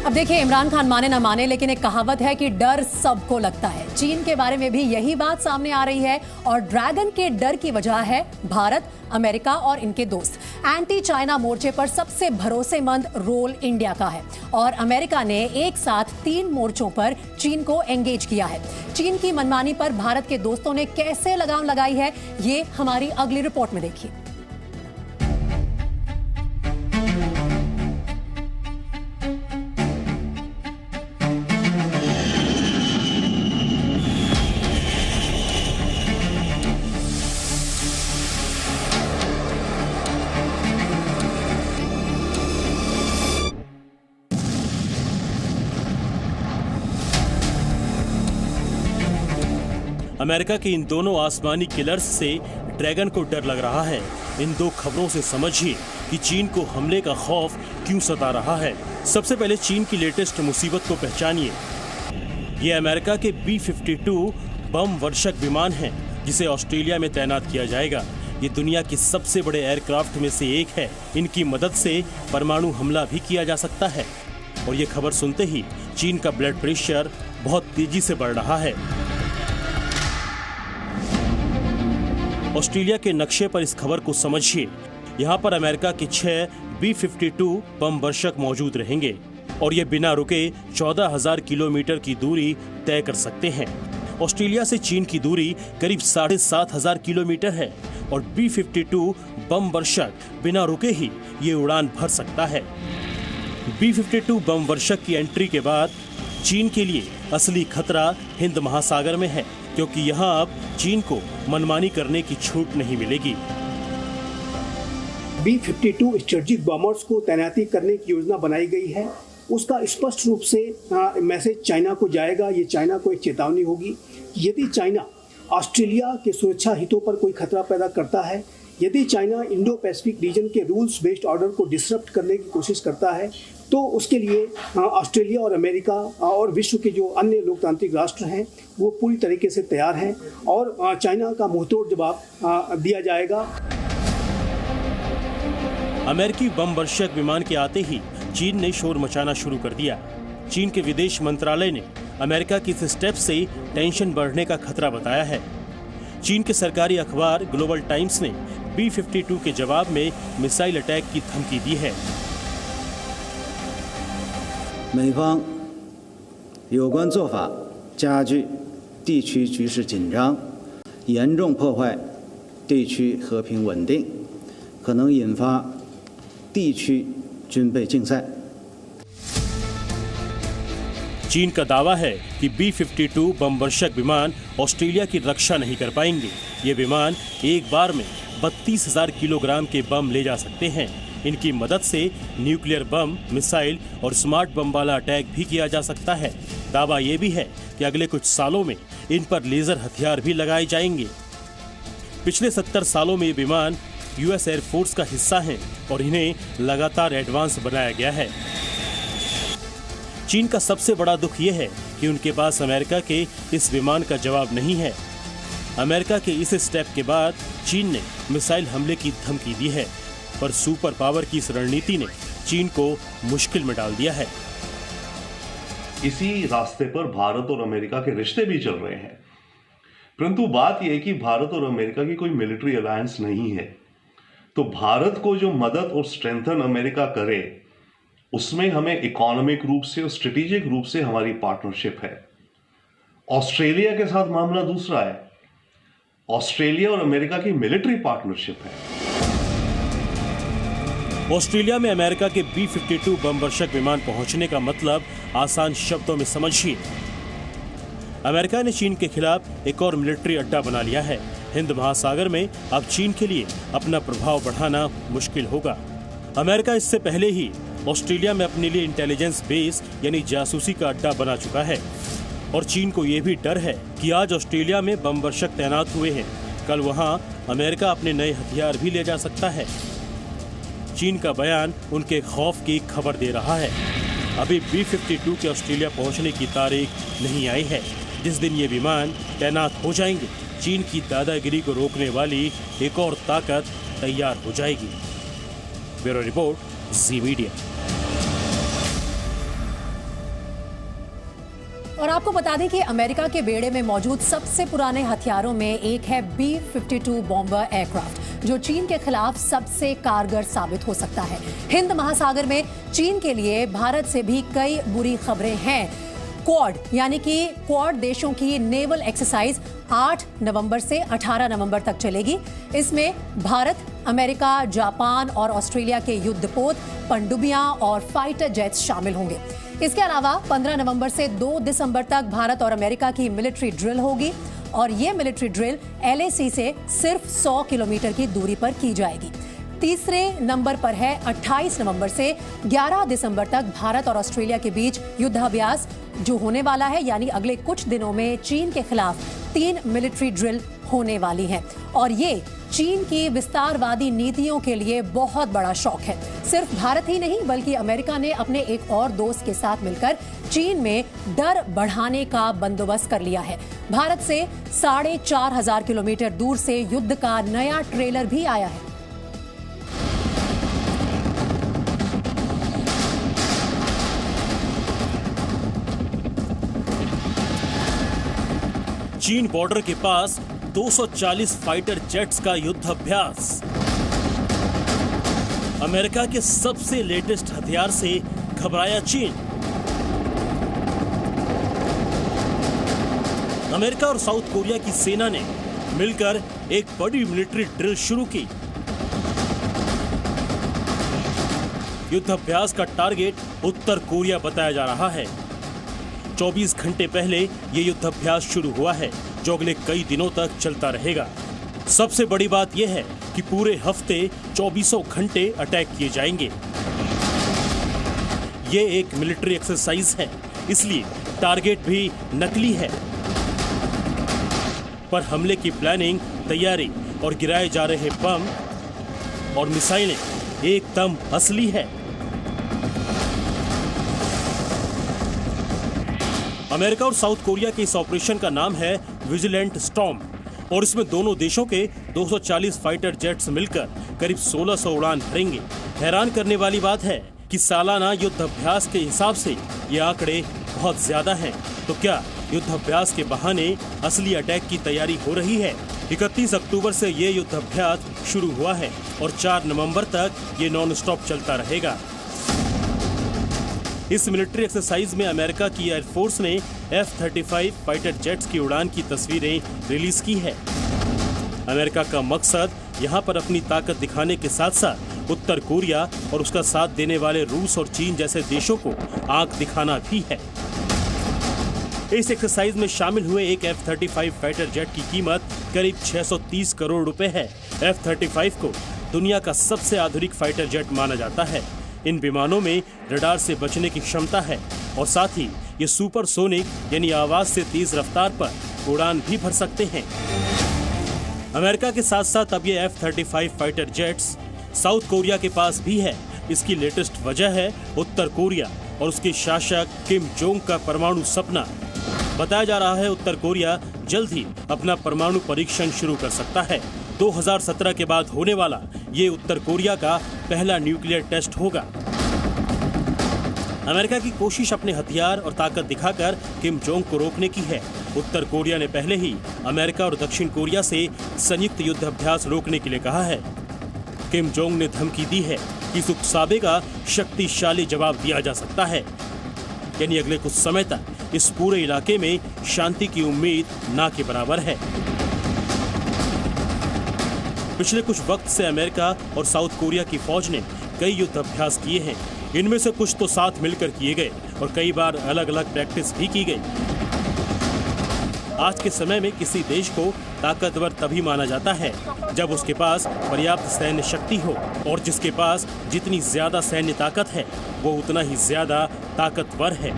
अब देखिए, इमरान खान माने ना माने, लेकिन एक कहावत है कि डर सबको लगता है। चीन के बारे में भी यही बात सामने आ रही है और ड्रैगन के डर की वजह है भारत, अमेरिका और इनके दोस्त। एंटी चाइना मोर्चे पर सबसे भरोसेमंद रोल इंडिया का है और अमेरिका ने एक साथ 3 मोर्चों पर चीन को एंगेज किया है। चीन की मनमानी पर भारत के दोस्तों ने कैसे लगाम लगाई है, ये हमारी अगली रिपोर्ट में देखिए। अमेरिका के इन दोनों आसमानी किलर्स से ड्रैगन को डर लग रहा है। इन 2 खबरों से समझिए कि चीन को हमले का खौफ क्यों सता रहा है। सबसे पहले चीन की लेटेस्ट मुसीबत को पहचानिए। ये अमेरिका के B-52 बम वर्षक विमान है, जिसे ऑस्ट्रेलिया में तैनात किया जाएगा। ये दुनिया के सबसे बड़े एयरक्राफ्ट में से एक है। इनकी मदद से परमाणु हमला भी किया जा सकता है। और ये खबर सुनते ही चीन का ब्लड प्रेशर बहुत तेजी से बढ़ रहा है। ऑस्ट्रेलिया के नक्शे पर इस खबर को समझिए। यहाँ पर अमेरिका के 6 B-52 बम वर्षक मौजूद रहेंगे और ये बिना रुके 14,000 किलोमीटर की दूरी तय कर सकते हैं। ऑस्ट्रेलिया से चीन की दूरी करीब 7,500 किलोमीटर है और B-52 बम वर्षक बिना रुके ही ये उड़ान भर सकता है। B-52 बम वर्षक की एंट्री के बाद चीन के लिए असली खतरा हिंद महासागर में है, क्योंकि यहाँ अब चीन को मनमानी करने की छूट नहीं मिलेगी। B-52 स्ट्रेटेजिक बॉम्बर्स को तैनाती करने की योजना बनाई गई है। उसका स्पष्ट रूप से मैसेज चाइना को जाएगा। ये चाइना को एक चेतावनी होगी। यदि चाइना ऑस्ट्रेलिया के सुरक्षा हितों पर कोई खतरा पैदा करता है, यदि चाइना इंडो पैसिफिक रीजन के रूल्स बेस्ड ऑर्डर को डिसरप्ट करने की कोशिश करता है, तो उसके लिए ऑस्ट्रेलिया और अमेरिका और विश्व के जो अन्य लोकतांत्रिक राष्ट्र हैं वो पूरी तरीके से तैयार हैं और चाइना का मुंहतोड़ जवाब दिया जाएगा। अमेरिकी बम वर्षक विमान के आते ही चीन ने शोर मचाना शुरू कर दिया। चीन के विदेश मंत्रालय ने अमेरिका की इस स्टेप से टेंशन बढ़ने का खतरा बताया है। चीन के सरकारी अखबार ग्लोबल टाइम्स ने B-52 के जवाब में मिसाइल अटैक की धमकी दी है। 美方有关做法加剧地区局势紧张，严重破坏地区和平稳定，可能引发地区军备竞赛。 चीन का दावा है कि B-52 बम वर्षक विमान ऑस्ट्रेलिया की रक्षा नहीं कर पाएंगे। ये विमान एक बार में 32,000 किलोग्राम के बम ले जा सकते हैं। इनकी मदद से न्यूक्लियर बम, मिसाइल और स्मार्ट बम वाला अटैक भी किया जा सकता है। दावा ये भी है कि अगले कुछ सालों में इन पर लेजर हथियार भी लगाए जाएंगे। पिछले 70 सालों में ये विमान US एयरफोर्स का हिस्सा हैं और इन्हें लगातार एडवांस बनाया गया है। चीन का सबसे बड़ा दुख यह है कि उनके पास अमेरिका के इस विमान का जवाब नहीं है। अमेरिका के इस स्टेप के बाद चीन ने मिसाइल हमले की धमकी दी है, पर सुपर पावर की इस रणनीति ने चीन को मुश्किल में डाल दिया है। इसी रास्ते पर भारत और अमेरिका के रिश्ते भी चल रहे हैं, परंतु बात यह है कि भारत और अमेरिका की कोई मिलिट्री अलायंस नहीं है। तो भारत को जो मदद और स्ट्रेंथन अमेरिका करे, उसमें हमें इकोनॉमिक रूप से और स्ट्रेटेजिक रूप से हमारी पार्टनरशिप है। ऑस्ट्रेलिया के साथ मामला दूसरा है। ऑस्ट्रेलिया और अमेरिका की मिलिट्री पार्टनरशिप है। ऑस्ट्रेलिया में अमेरिका के B-52 बम वर्षक विमान पहुंचने का मतलब आसान शब्दों में समझिए। अमेरिका ने चीन के खिलाफ एक और मिलिट्री अड्डा बना लिया है। हिंद महासागर में अब चीन के लिए अपना प्रभाव बढ़ाना मुश्किल होगा। अमेरिका इससे पहले ही ऑस्ट्रेलिया में अपने लिए इंटेलिजेंस बेस यानी जासूसी का अड्डा बना चुका है और चीन को यह भी डर है कि आज ऑस्ट्रेलिया में बम वर्षक तैनात हुए हैं, कल वहां अमेरिका अपने नए हथियार भी ले जा सकता है। चीन का बयान उनके खौफ की खबर दे रहा है। अभी B-52 के ऑस्ट्रेलिया पहुंचने की तारीख नहीं आई है। जिस दिन ये विमान तैनात हो जाएंगे, चीन की दादागिरी को रोकने वाली एक और ताकत तैयार हो जाएगी। ब्यूरो रिपोर्ट, जी मीडिया। और आपको बता दें कि अमेरिका के बेड़े में मौजूद सबसे पुराने हथियारों में एक है B-52 बॉम्बर एयरक्राफ्ट, जो चीन के खिलाफ सबसे कारगर साबित हो सकता है। हिंद महासागर में चीन के लिए भारत से भी कई बुरी खबरें हैं। क्वाड यानी कि क्वाड देशों की नेवल एक्सरसाइज 8 नवंबर से 18 नवंबर तक चलेगी। इसमें भारत, अमेरिका, जापान और ऑस्ट्रेलिया के युद्धपोत, पनडुब्बियां और फाइटर जेट्स शामिल होंगे। इसके अलावा 15 नवंबर से 2 दिसंबर तक भारत और अमेरिका की मिलिट्री ड्रिल होगी और ये मिलिट्री ड्रिल LAC से सिर्फ 100 किलोमीटर की दूरी पर की जाएगी। तीसरे नंबर पर है 28 नवंबर से 11 दिसंबर तक भारत और ऑस्ट्रेलिया के बीच युद्धाभ्यास जो होने वाला है, यानी अगले कुछ दिनों में चीन के खिलाफ 3 मिलिट्री ड्रिल होने वाली हैं और ये चीन की विस्तारवादी नीतियों के लिए बहुत बड़ा शौक है। सिर्फ भारत ही नहीं बल्कि अमेरिका ने अपने एक और दोस्त के साथ मिलकर चीन में डर बढ़ाने का बंदोबस्त कर लिया है। भारत से 4,500 किलोमीटर दूर से युद्ध का नया ट्रेलर भी आया है। चीन बॉर्डर के पास 240 फाइटर जेट्स का युद्धाभ्यास। अमेरिका के सबसे लेटेस्ट हथियार से घबराया चीन। अमेरिका और साउथ कोरिया की सेना ने मिलकर एक बड़ी मिलिट्री ड्रिल शुरू की। युद्धाभ्यास का टारगेट उत्तर कोरिया बताया जा रहा है। 24 घंटे पहले ये युद्धाभ्यास शुरू हुआ है जो अगले कई दिनों तक चलता रहेगा। सबसे बड़ी बात यह है कि पूरे हफ्ते 24 घंटे अटैक किए जाएंगे। ये एक मिलिट्री एक्सरसाइज है, इसलिए टारगेट भी नकली है, पर हमले की प्लानिंग, तैयारी और गिराए जा रहे बम और मिसाइलें एकदम असली है। अमेरिका और साउथ कोरिया के इस ऑपरेशन का नाम है विजिलेंट स्टॉर्म और इसमें दोनों देशों के 240 फाइटर जेट्स मिलकर करीब 1600 उड़ान भरेंगे। हैरान करने वाली बात है कि सालाना युद्धाभ्यास के हिसाब से ये आंकड़े बहुत ज्यादा हैं। तो क्या युद्धाभ्यास के बहाने असली अटैक की तैयारी हो रही है? 31 अक्टूबर से ये युद्धाभ्यास शुरू हुआ है और 4 नवंबर तक ये नॉन स्टॉप चलता रहेगा। इस मिलिट्री एक्सरसाइज में अमेरिका की एयरफोर्स ने F-35 फाइटर जेट्स की उड़ान की तस्वीरें रिलीज की है। अमेरिका का मकसद यहां पर अपनी ताकत दिखाने के साथ साथ उत्तर कोरिया और उसका साथ देने वाले रूस और चीन जैसे देशों को आंख दिखाना भी है। इस एक्सरसाइज में शामिल हुए एक F-35 फाइटर जेट की कीमत करीब 630 करोड़ रुपए है। F-35 को दुनिया का सबसे आधुनिक फाइटर जेट माना जाता है। इन विमानों में रडार से बचने की क्षमता है और साथ ही ये सुपरसोनिक यानी आवाज से तेज रफ्तार पर उड़ान भी भर सकते हैं। अमेरिका के साथ साथ अब ये F-35 fighter jets south Korea के पास भी है। इसकी लेटेस्ट वजह है उत्तर कोरिया और उसके शासक किम जोंग का परमाणु सपना। बताया जा रहा है उत्तर कोरिया जल्द ही अपना परमाणु परीक्षण शुरू कर सकता है। 2017 के बाद होने वाला ये उत्तर कोरिया का पहला न्यूक्लियर टेस्ट होगा। अमेरिका की कोशिश अपने हथियार और ताकत दिखाकर किम जोंग को रोकने की है। उत्तर कोरिया ने पहले ही अमेरिका और दक्षिण कोरिया से संयुक्त युद्धाभ्यास रोकने के लिए कहा है। किम जोंग ने धमकी दी है कि इस उकसावे का शक्तिशाली जवाब दिया जा सकता है, यानी अगले कुछ समय तक इस पूरे इलाके में शांति की उम्मीद ना के बराबर है। पिछले कुछ वक्त से अमेरिका और साउथ कोरिया की फौज ने कई युद्धाभ्यास किए हैं। इनमें से कुछ तो साथ मिलकर किए गए और कई बार अलग अलग प्रैक्टिस भी की गई। आज के समय में किसी देश को ताकतवर तभी माना जाता है जब उसके पास पर्याप्त सैन्य शक्ति हो, और जिसके पास जितनी ज्यादा सैन्य ताकत है वो उतना ही ज्यादा ताकतवर है।